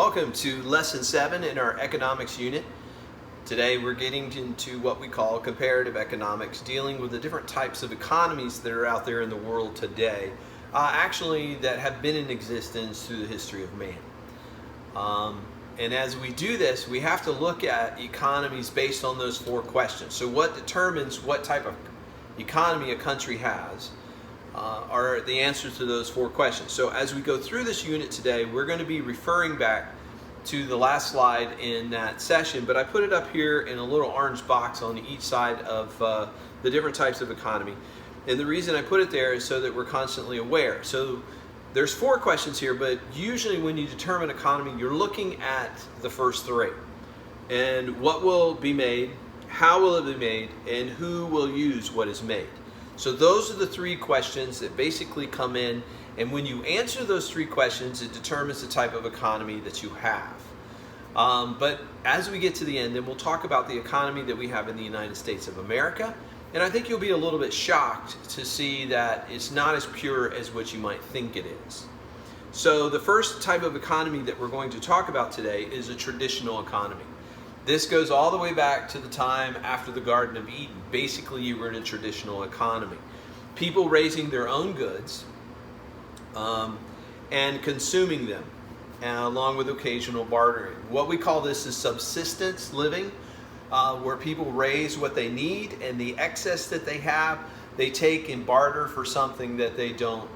Welcome to Lesson 7 in our economics unit. Today we're getting into what we call comparative economics, dealing with the different types of economies that are out there in the world today, actually that have been in existence through the history of man. And as we do this, we have to look at economies based on those four questions. So what determines what type of economy a country has are the answers to those four questions. So as we go through this unit today, we're going to be referring back to the last slide in that session, but I put it up here in a little orange box on each side of the different types of economy. And the reason I put it there is so that we're constantly aware. So there's four questions here, but usually when you determine economy, you're looking at the first three. And what will be made, how will it be made, and who will use what is made. So those are the three questions that basically come in, and when you answer those three questions, it determines the type of economy that you have. But as we get to the end, then we'll talk about the economy that we have in the United States of America, and I think you'll be a little bit shocked to see that it's not as pure as what you might think it is. So the first type of economy that we're going to talk about today is a traditional economy. This goes all the way back to the time after the Garden of Eden. Basically, you were in a traditional economy. People raising their own goods and consuming them, along with occasional bartering. What we call this is subsistence living, where people raise what they need, and the excess that they have, they take and barter for something that they don't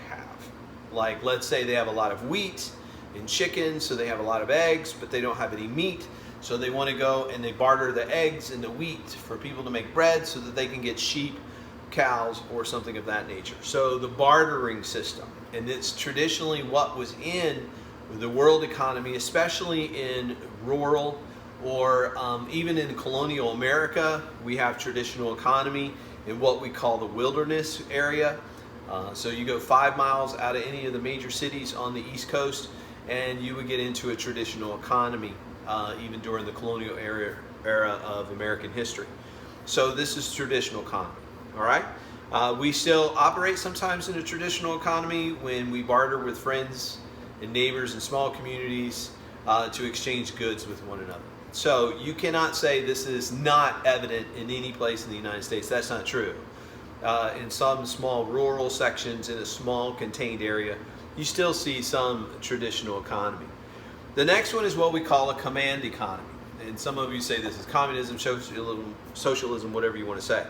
have. Like, let's say they have a lot of wheat and chicken, so they have a lot of eggs, but they don't have any meat. So they want to go and they barter the eggs and the wheat for people to make bread so that they can get sheep, cows, or something of that nature. So the bartering system, and it's traditionally what was in the world economy, especially in rural or even in colonial America. We have traditional economy in what we call the wilderness area. So you go 5 miles out of any of the major cities on the East Coast and you would get into a traditional economy. Even during the colonial era of American history. So this is traditional economy, all right? We still operate sometimes in a traditional economy when we barter with friends and neighbors and small communities to exchange goods with one another. So you cannot say this is not evident in any place in the United States. That's not true. In some small rural sections in a small contained area, you still see some traditional economy. The next one is what we call a command economy. And some of you say this is communism, socialism, whatever you want to say.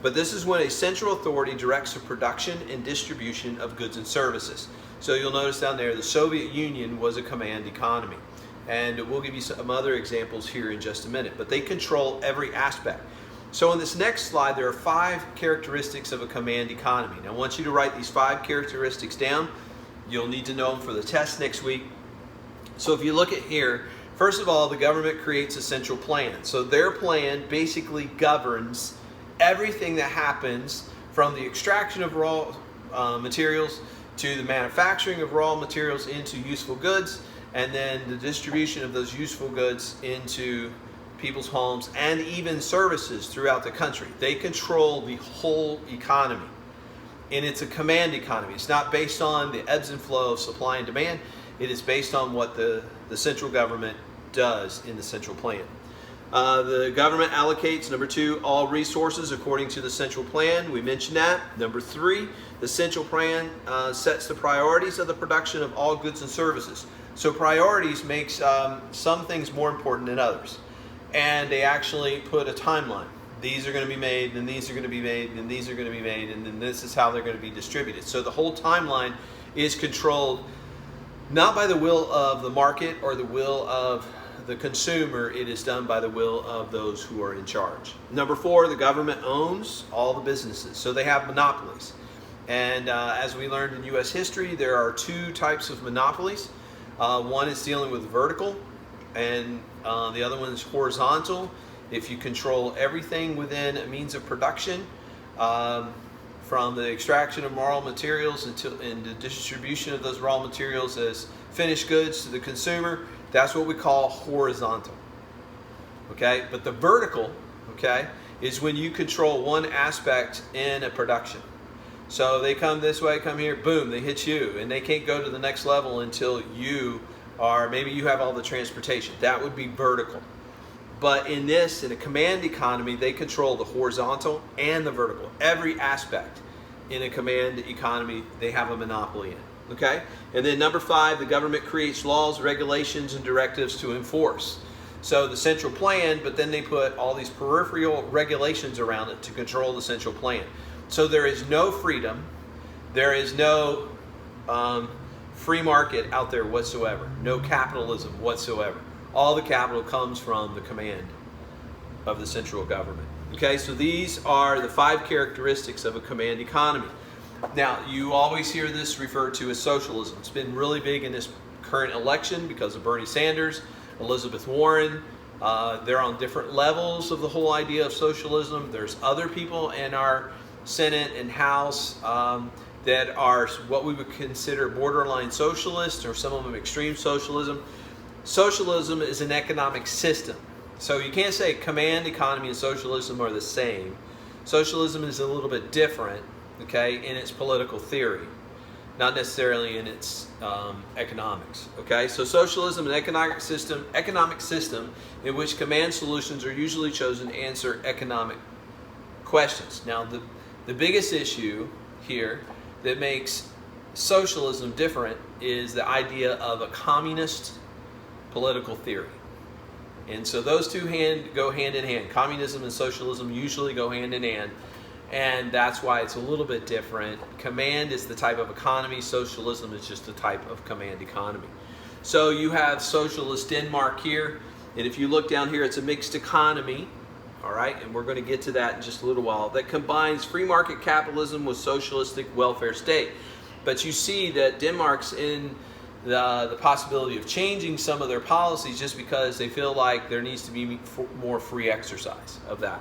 But this is when a central authority directs the production and distribution of goods and services. So you'll notice down there the Soviet Union was a command economy. And we'll give you some other examples here in just a minute. But they control every aspect. So in this next slide, there are 5 characteristics of a command economy. Now I want you to write these 5 characteristics down. You'll need to know them for the test next week. So if you look at here, first of all, the government creates a central plan. So their plan basically governs everything that happens from the extraction of raw materials to the manufacturing of raw materials into useful goods, and then the distribution of those useful goods into people's homes and even services throughout the country. They control the whole economy. And it's a command economy. It's not based on the ebbs and flow of supply and demand. It is based on what the central government does in the central plan. The government allocates, number 2, all resources according to the central plan. We mentioned that. Number 3, the central plan sets the priorities of the production of all goods and services. So priorities makes some things more important than others. And they actually put a timeline. These are going to be made, and these are going to be made, and these are going to be made, and then this is how they're going to be distributed. So the whole timeline is controlled not by the will of the market or the will of the consumer. It is done by the will of those who are in charge. Number 4, the government owns all the businesses. So they have monopolies. And as we learned in U.S. history, there are 2 types of monopolies. One is dealing with vertical, and the other one is horizontal. If you control everything within a means of production, from the extraction of raw materials and the distribution of those raw materials as finished goods to the consumer, that's what we call horizontal. Okay, but the vertical, okay, is when you control one aspect in a production. So they come this way, come here, boom, they hit you, and they can't go to the next level until you or maybe you have all the transportation. That would be vertical. But in a command economy, they control the horizontal and the vertical. Every aspect in a command economy, they have a monopoly in. Okay? And then number 5, the government creates laws, regulations, and directives to enforce. So the central plan, but then they put all these peripheral regulations around it to control the central plan. So there is no freedom. There is no free market out there whatsoever. No capitalism whatsoever. All the capital comes from the command of the central government. Okay, so these are the 5 characteristics of a command economy. Now, you always hear this referred to as socialism. It's been really big in this current election because of Bernie Sanders, Elizabeth Warren. They're on different levels of the whole idea of socialism. There's other people in our Senate and House that are what we would consider borderline socialists, or some of them extreme socialism. Socialism is an economic system. So you can't say command economy and socialism are the same. Socialism is a little bit different, okay, in its political theory, not necessarily in its economics. Okay, so socialism, an economic system in which command solutions are usually chosen to answer economic questions. Now, the biggest issue here that makes socialism different is the idea of a communist political theory. And so those two go hand in hand. Communism and socialism usually go hand in hand, and that's why it's a little bit different. Command is the type of economy. Socialism is just a type of command economy. So you have socialist Denmark here, and if you look down here, it's a mixed economy, all right? And we're going to get to that in just a little while. That combines free market capitalism with socialistic welfare state. But you see that Denmark's in the possibility of changing some of their policies just because they feel like there needs to be more free exercise of that.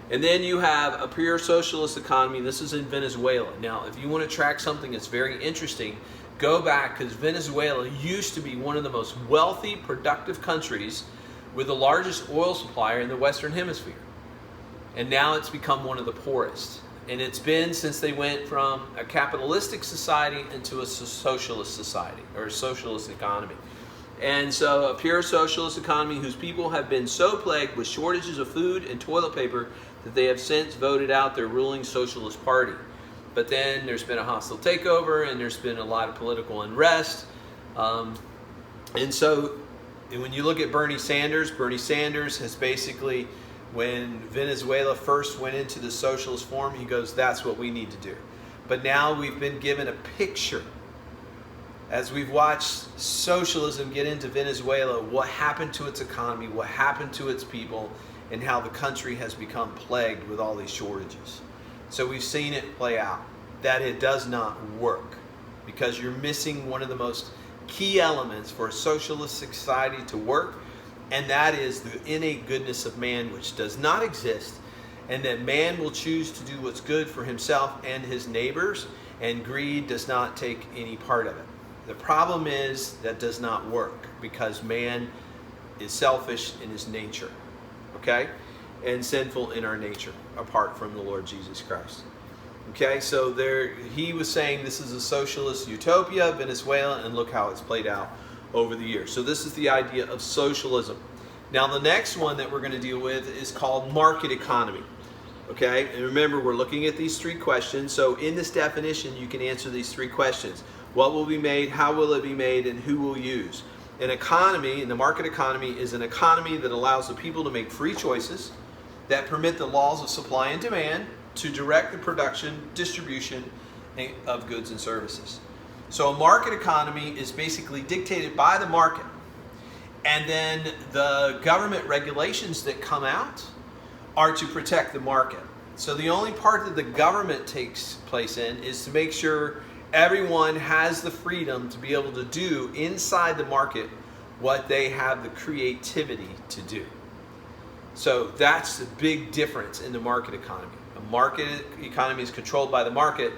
And then you have a pure socialist economy. This is in Venezuela. Now, if you want to track something that's very interesting, go back, because Venezuela used to be one of the most wealthy, productive countries with the largest oil supplier in the Western Hemisphere. And now it's become one of the poorest. And it's been since they went from a capitalistic society into a socialist society, or a socialist economy. And so a pure socialist economy whose people have been so plagued with shortages of food and toilet paper that they have since voted out their ruling socialist party. But then there's been a hostile takeover, and there's been a lot of political unrest. And so when you look at Bernie Sanders has basically, when Venezuela first went into the socialist form, he goes, that's what we need to do. But now we've been given a picture, as we've watched socialism get into Venezuela, what happened to its economy, what happened to its people, and how the country has become plagued with all these shortages. So we've seen it play out, that it does not work, because you're missing one of the most key elements for a socialist society to work, and that is the innate goodness of man, which does not exist, and that man will choose to do what's good for himself and his neighbors, and greed does not take any part of it. The problem is that does not work, because man is selfish in his nature, okay, and sinful in our nature, apart from the Lord Jesus Christ. Okay, so he was saying this is a socialist utopia, Venezuela, and look how it's played out over the years. So this is the idea of socialism. Now the next one that we're going to deal with is called market economy. Okay, and remember, we're looking at these 3 questions. So in this definition, you can answer these 3 questions. What will be made, how will it be made, and who will use? An economy, and the market economy, is an economy that allows the people to make free choices that permit the laws of supply and demand to direct the production, distribution of goods and services. So a market economy is basically dictated by the market. And then the government regulations that come out are to protect the market. So the only part that the government takes place in is to make sure everyone has the freedom to be able to do inside the market what they have the creativity to do. So that's the big difference in the market economy. A market economy is controlled by the market.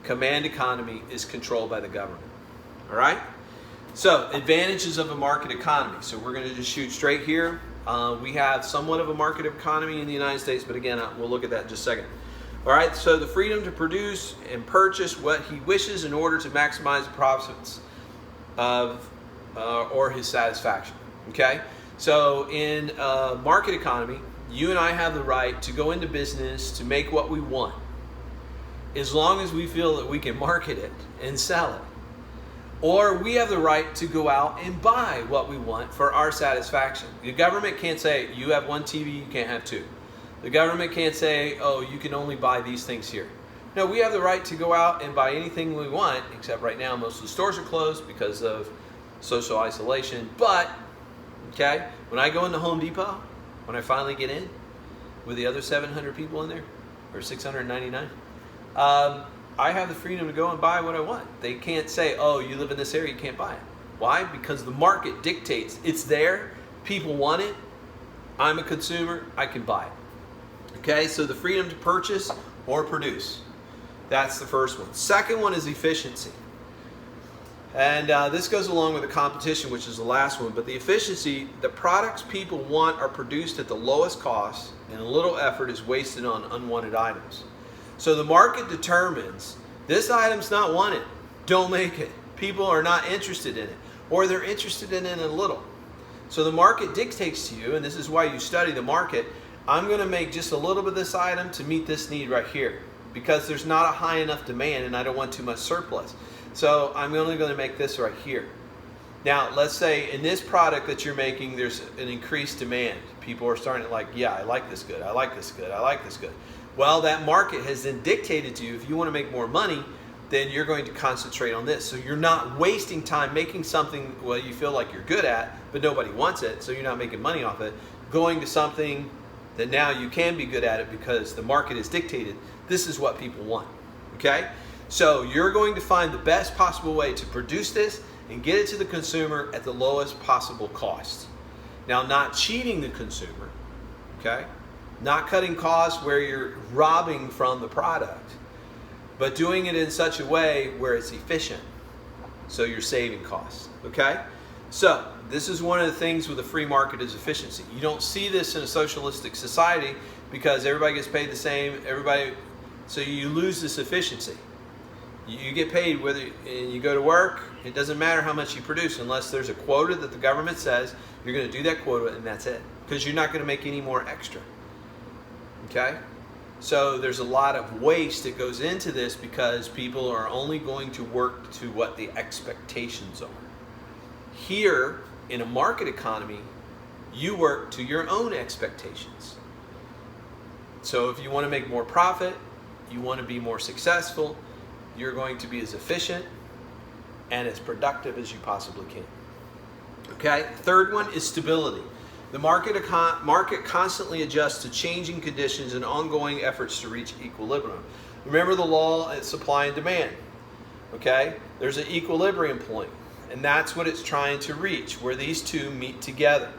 Command economy is controlled by the government. All right? So, advantages of a market economy. So we're going to just shoot straight here. We have somewhat of a market economy in the United States, but again, we'll look at that in just a second. All right, so the freedom to produce and purchase what he wishes in order to maximize the profits of or his satisfaction. Okay? So in a market economy, you and I have the right to go into business to make what we want, as long as we feel that we can market it and sell it. Or we have the right to go out and buy what we want for our satisfaction. The government can't say, you have one TV, you can't have two. The government can't say, oh, you can only buy these things here. No, we have the right to go out and buy anything we want, except right now most of the stores are closed because of social isolation. But, okay, when I go into Home Depot, when I finally get in with the other 700 people in there, or 699, I have the freedom to go and buy what I want. They can't say, oh, you live in this area, you can't buy it. Why? Because the market dictates. It's there, people want it, I'm a consumer, I can buy it. Okay, so the freedom to purchase or produce. That's the first one. Second one is efficiency. And this goes along with the competition, which is the last one. But the efficiency, the products people want are produced at the lowest cost, and little effort is wasted on unwanted items. So the market determines, this item's not wanted, don't make it. People are not interested in it, or they're interested in it a little. So the market dictates to you, and this is why you study the market, I'm going to make just a little bit of this item to meet this need right here, because there's not a high enough demand and I don't want too much surplus. So I'm only going to make this right here. Now, let's say in this product that you're making, there's an increased demand. People are starting to like, yeah, I like this good, I like this good, I like this good. Well, that market has then dictated to you, if you want to make more money, then you're going to concentrate on this. So you're not wasting time making something, well, you feel like you're good at, but nobody wants it, so you're not making money off it. Going to something that now you can be good at it because the market has dictated, this is what people want, okay? So you're going to find the best possible way to produce this and get it to the consumer at the lowest possible cost. Now, not cheating the consumer, okay? Not cutting costs where you're robbing from the product, but doing it in such a way where it's efficient, so you're saving costs, okay? So this is one of the things with a free market is efficiency. You don't see this in a socialistic society because everybody gets paid the same, so you lose this efficiency. You get paid whether you go to work, it doesn't matter how much you produce unless there's a quota that the government says you're going to do that quota and that's it, because you're not going to make any more extra. Okay? So there's a lot of waste that goes into this because people are only going to work to what the expectations are. Here, in a market economy, you work to your own expectations. So if you want to make more profit, you want to be more successful, you're going to be as efficient and as productive as you possibly can. Okay? Third one is stability. The market constantly adjusts to changing conditions and ongoing efforts to reach equilibrium. Remember the law of supply and demand. Okay? There's an equilibrium point, and that's what it's trying to reach, where these two meet together.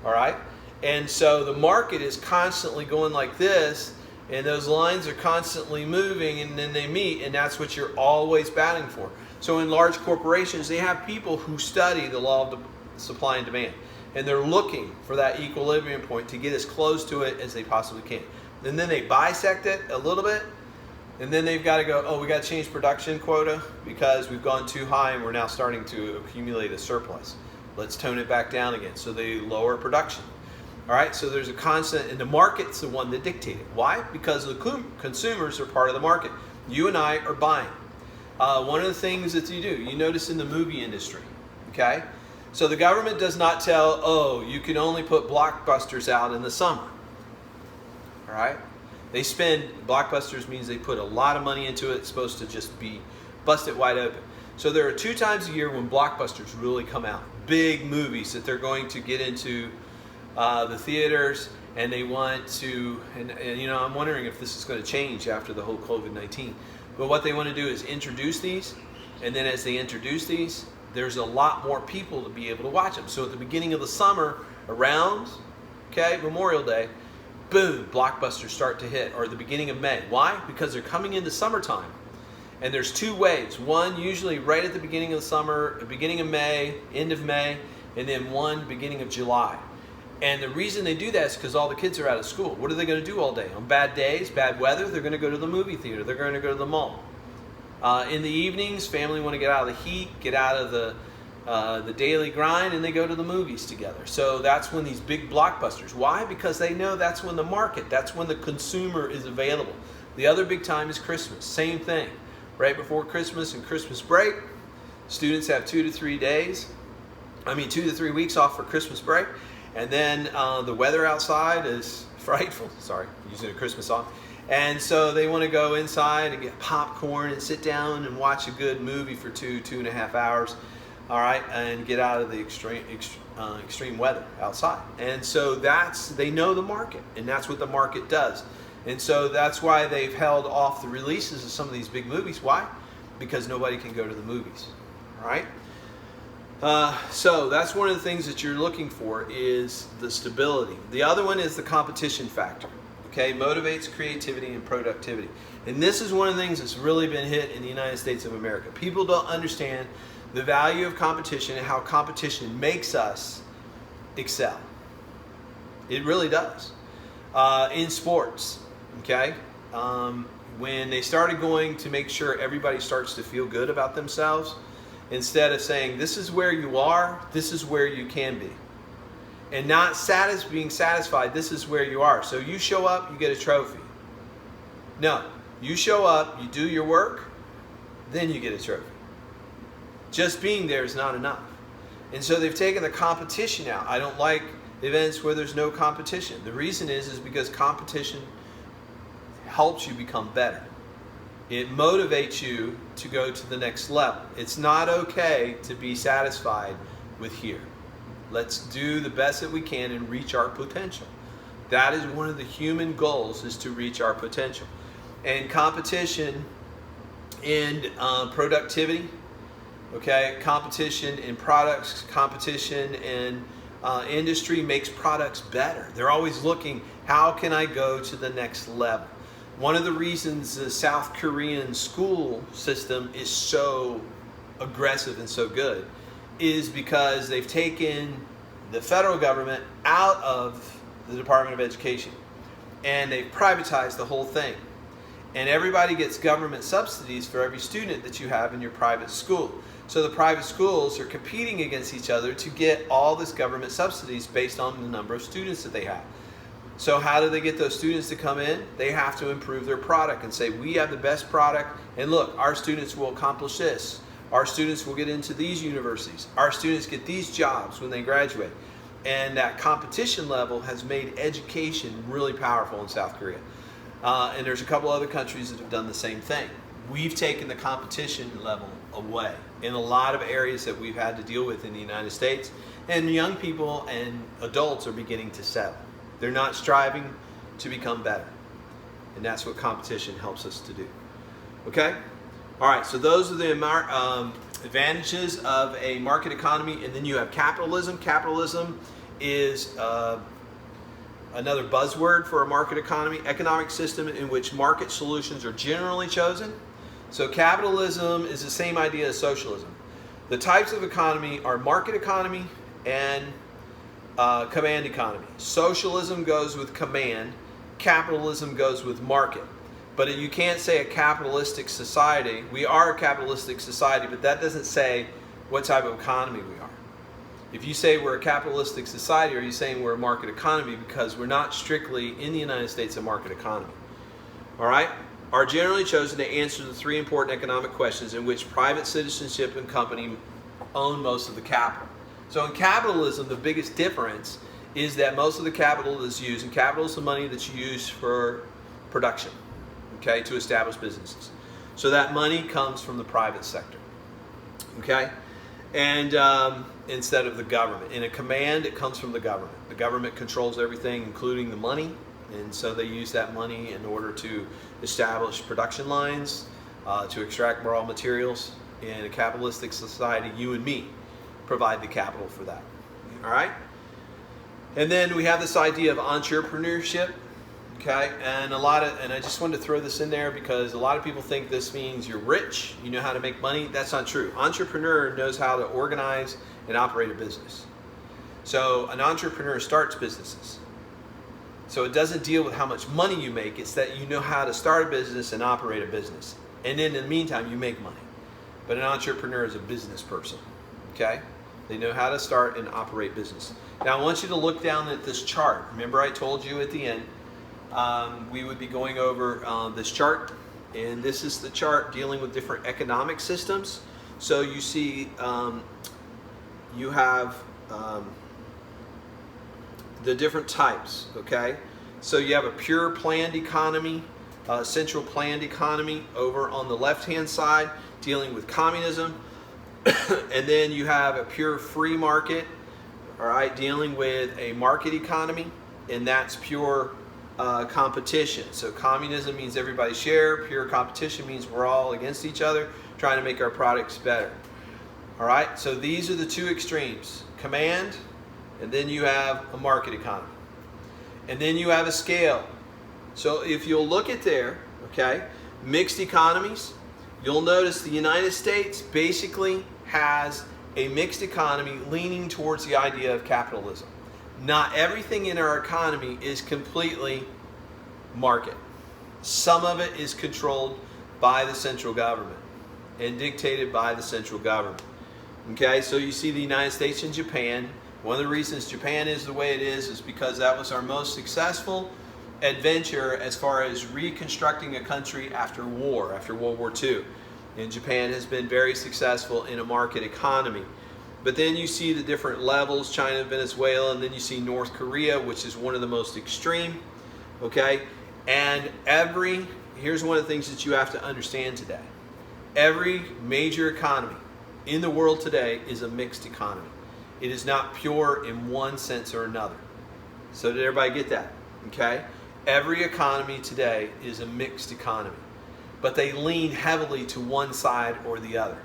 All right? And so the market is constantly going like this, and those lines are constantly moving, and then they meet, and that's what you're always battling for. So in large corporations, they have people who study the law of supply and demand, and they're looking for that equilibrium point to get as close to it as they possibly can. And then they bisect it a little bit, and then they've got to go, oh, we got to change production quota because we've gone too high and we're now starting to accumulate a surplus. Let's tone it back down again. So they lower production. All right, so there's a constant, and the market's the one that dictates it. Why? Because the consumers are part of the market. You and I are buying. One of the things that you notice in the movie industry, okay? So the government does not tell, oh, you can only put blockbusters out in the summer. All right? Blockbusters means they put a lot of money into it. It's supposed to just be busted wide open. So there are 2 times a year when blockbusters really come out. Big movies that they're going to get into the theaters, and they want to, and I'm wondering if this is going to change after the whole COVID-19. But what they want to do is introduce these, and then as they introduce these, there's a lot more people to be able to watch them. So at the beginning of the summer, around, Memorial Day, boom, blockbusters start to hit, or the beginning of May. Why? Because they're coming into summertime. And there's 2 waves. One usually right at the beginning of the summer, beginning of May, end of May, and then one beginning of July. And the reason they do that is because all the kids are out of school. What are they going to do all day? On bad days, bad weather, they're going to go to the movie theater. They're going to go to the mall. In the evenings, family want to get out of the heat, get out of the the daily grind, and they go to the movies together. So that's when these big blockbusters. Why? Because they know that's when the market, that's when the consumer is available. The other big time is Christmas. Same thing. Right before Christmas and Christmas break, students have 2 to 3 weeks off for Christmas break. And then the weather outside is frightful. Sorry, using a Christmas song. And so they want to go inside and get popcorn and sit down and watch a good movie for 2.5 hours. All right, and get out of the extreme weather outside. And so they know the market, and that's what the market does. And so that's why they've held off the releases of some of these big movies. Why? Because nobody can go to the movies. All right. So that's one of the things that you're looking for is the stability. The other one is the competition factor. Okay, motivates creativity and productivity. And this is one of the things that's really been hit in the United States of America. People don't understand the value of competition and how competition makes us excel. It really does. In sports, okay, when they started going to make sure everybody starts to feel good about themselves, instead of saying this is where you are, this is where you can be, and not being satisfied, this is where you are. So you show up, you get a trophy. No, you show up, you do your work, then you get a trophy. Just being there is not enough. And so they've taken the competition out. I don't like events where there's no competition. The reason is because competition helps you become better. It motivates you to go to the next level. It's not okay to be satisfied with here. Let's do the best that we can and reach our potential. That is one of the human goals, is to reach our potential. And competition and productivity, okay, competition in products, competition in industry makes products better. They're always looking, how can I go to the next level? One of the reasons the South Korean school system is so aggressive and so good is because they've taken the federal government out of the Department of Education and they've privatized the whole thing. And everybody gets government subsidies for every student that you have in your private school. So the private schools are competing against each other to get all this government subsidies based on the number of students that they have. So how do they get those students to come in? They have to improve their product and say, we have the best product, and look, our students will accomplish this. Our students will get into these universities. Our students get these jobs when they graduate. And that competition level has made education really powerful in South Korea. And there's a couple other countries that have done the same thing. We've taken the competition level away in a lot of areas that we've had to deal with in the United States. And young people and adults are beginning to settle. They're not striving to become better. And that's what competition helps us to do. Okay? All right, so those are the advantages of a market economy. And then you have capitalism. Capitalism is another buzzword for a market economy, economic system in which market solutions are generally chosen. So capitalism is the same idea as socialism. The types of economy are market economy and command economy. Socialism goes with command. Capitalism goes with market. But you can't say a capitalistic society. We are a capitalistic society, but that doesn't say what type of economy we are. If you say we're a capitalistic society, are you saying we're a market economy? Because we're not strictly in the United States a market economy. All right? Are generally chosen to answer the three important economic questions in which private citizenship and company own most of the capital. So in capitalism, the biggest difference is that most of the capital is used, and capital is the money that you use for production, okay, to establish businesses. So that money comes from the private sector, okay, and instead of the government. In a command, it comes from the government. The government controls everything, including the money, and so they use that money in order to establish production lines, to extract raw materials. In a capitalistic society, you and me provide the capital for that. All right? And then we have this idea of entrepreneurship, okay? And I just wanted to throw this in there because a lot of people think this means you're rich, you know how to make money. That's not true. Entrepreneur knows how to organize and operate a business. So an entrepreneur starts businesses. So it doesn't deal with how much money you make, it's that you know how to start a business and operate a business. And then in the meantime, you make money. But an entrepreneur is a business person, okay? They know how to start and operate business. Now I want you to look down at this chart. Remember I told you at the end we would be going over this chart, and this is the chart dealing with different economic systems. So you see you have the different types, okay? So you have a pure planned economy, central planned economy over on the left-hand side, dealing with communism. And then you have a pure free market, all right, dealing with a market economy, and that's pure competition. So communism means everybody share, pure competition means we're all against each other, trying to make our products better. All right, so these are the two extremes, command, and then you have a market economy. And then you have a scale. So if you'll look at there, okay, mixed economies, you'll notice the United States basically has a mixed economy leaning towards the idea of capitalism. Not everything in our economy is completely market. Some of it is controlled by the central government and dictated by the central government. Okay, so you see the United States and Japan. One of the reasons Japan is the way it is because that was our most successful adventure as far as reconstructing a country after war, after World War II. And Japan has been very successful in a market economy. But then you see the different levels, China, Venezuela, and then you see North Korea, which is one of the most extreme. Okay? And here's one of the things that you have to understand today. Every major economy in the world today is a mixed economy. It is not pure in one sense or another. So did everybody get that? Okay? Every economy today is a mixed economy, but they lean heavily to one side or the other.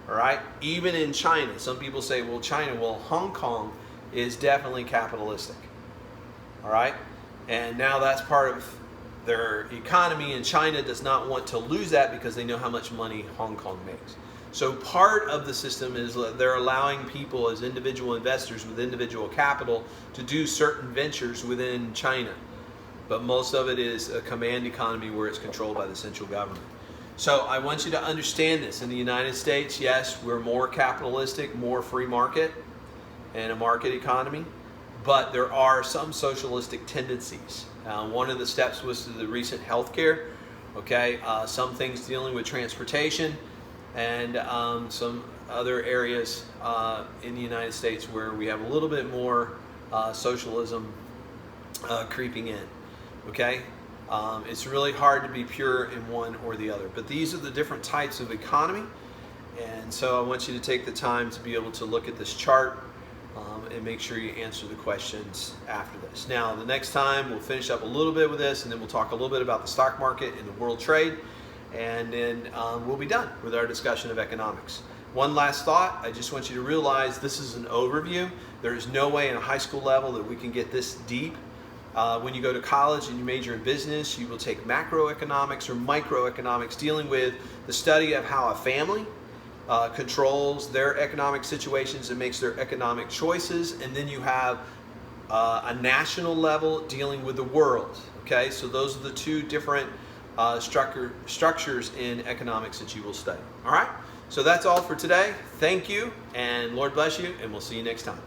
All right? Even in China, some people say, well, Hong Kong is definitely capitalistic. All right? And now that's part of their economy, and China does not want to lose that because they know how much money Hong Kong makes. So part of the system is they're allowing people as individual investors with individual capital to do certain ventures within China. But most of it is a command economy where it's controlled by the central government. So I want you to understand this. In the United States, yes, we're more capitalistic, more free market, and a market economy. But there are some socialistic tendencies. One of the steps was the recent health care. Okay, some things dealing with transportation, and some other areas in the United States where we have a little bit more socialism creeping in. Okay, it's really hard to be pure in one or the other, but these are the different types of economy, and so I want you to take the time to be able to look at this chart and make sure you answer the questions after this. Now, the next time we'll finish up a little bit with this, and then we'll talk a little bit about the stock market and the world trade, and then we'll be done with our discussion of economics. One last thought, I just want you to realize this is an overview. There is no way in a high school level that we can get this deep. When you go to college and you major in business, you will take macroeconomics or microeconomics, dealing with the study of how a family controls their economic situations and makes their economic choices. And then you have a national level dealing with the world. Okay, so those are the two different structures in economics that you will study. All right, so that's all for today. Thank you, and Lord bless you, and we'll see you next time.